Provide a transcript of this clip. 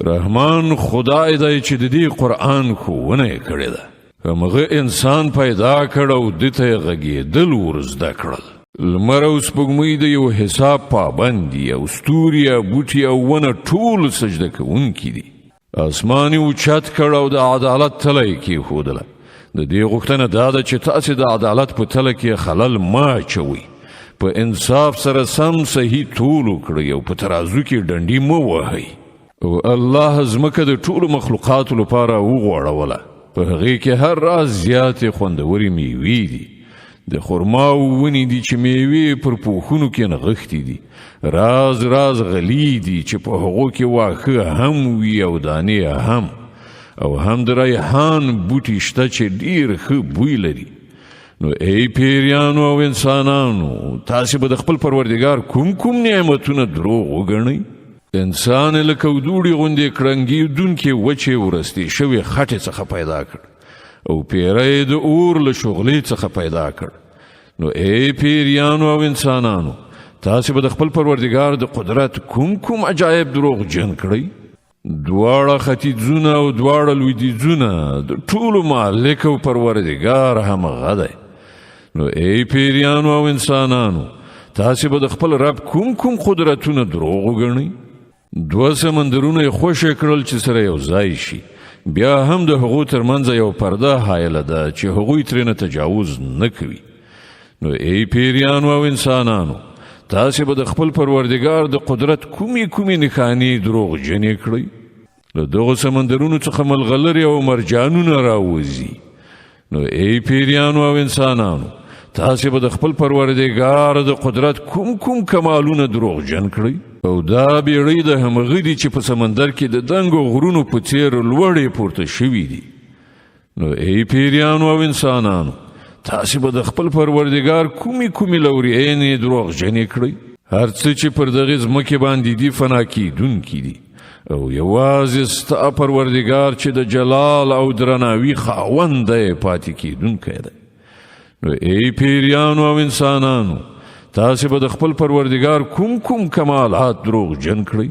رحمان خدای دی چې د دې قرآن ښوونه یې کړې ده. همغه انسان پیدا کړ او ده ته یې غږېدل ور زده کړل. لمر او سپوږمۍ د یو حساب پابند دي او ستوري او بوټي او ونه ټول سجده کوونکي دي. اسمان یې اوچت کړ او د عدالت تله یې کېښودله. د دې غوښتنه دا ده چې تاسې د عدالت په تله کې خلل مه اچوئ. په انصاف سره سم صحیح تول وکړئ او په ترازو کې ډنډې مه وهئ. او الله ځمکه د ټولو مخلوقاتو لپاره وغوړوله. په هغې کې هر راز زیاتې خوندورې میوې دي. د خرماو ونې دي چې میوې پر پوښونو کې نغښتې دي. راز راز غلې دي چې په هغو کې واښه هم وي او دانې هم. او هم د ریحان بوټي شته چې ډېر ښه بوی لري. نو ای پیریانو او انسانانو، تاسې به د خپل پروردګار کوم نعمتونه دروغ وګڼئ؟ انسان لکه دوړې غوندې کړنګېدونکې وچې ورستې شوې خټې څخه پیدا کړ او پیری د اور له شغلې څخه پیدا کړ. نو ای پیریانو او انسانانو، تاسې به د خپل پروردګار د قدرت کوم عجایب دروغجن کړئ؟ دواړه ختیځونه او دواړه لویدیځونه د ټولو مالک او پروردګار همغه دی. نو ای پیریانو او انسانانو، تاسې به د خپل رب کوم قدرتونه دروغ وګڼئ؟ 2 سمندرونه یې خوشې کړل چې سره یو ځای شي. بیا هم د هغو ترمنځ یو پرده حایله ده چې هغوی ترېنه تجاوز نه کوي. نو ای پیریانو او انسانانو، تاسې به د خپل پروردګار د قدرت کومې نښانې دروغجنې کړئ؟ له دغو سمندرونو څخه ملغلرې او مرجانونه راوځي. نو ای پیریانو او انسانانو، تاسې به د خپل پروردګار د قدرت کوم کمالونه دروغجن کړئ؟ او دا بیړۍ د همغه دي چې په سمندر کې د دنګو غرونو په څیر لوړې پورته شوي دي. نو ای پیریانو او انسانانو، تاسې به د خپل پروردګار کومې لورینې دروغجنې کړئ؟ هر څه چې پر دغې ځمکې باندې دي فنا کېدونکي دي او یوازې ستا پروردګار چې د جلال او درناوي خاوند دی پاتې کېدونکی دی. نو ای پیریانو او انسانانو، تاسې به د خپل پروردګار کوم کمالات دروغجن کړئ؟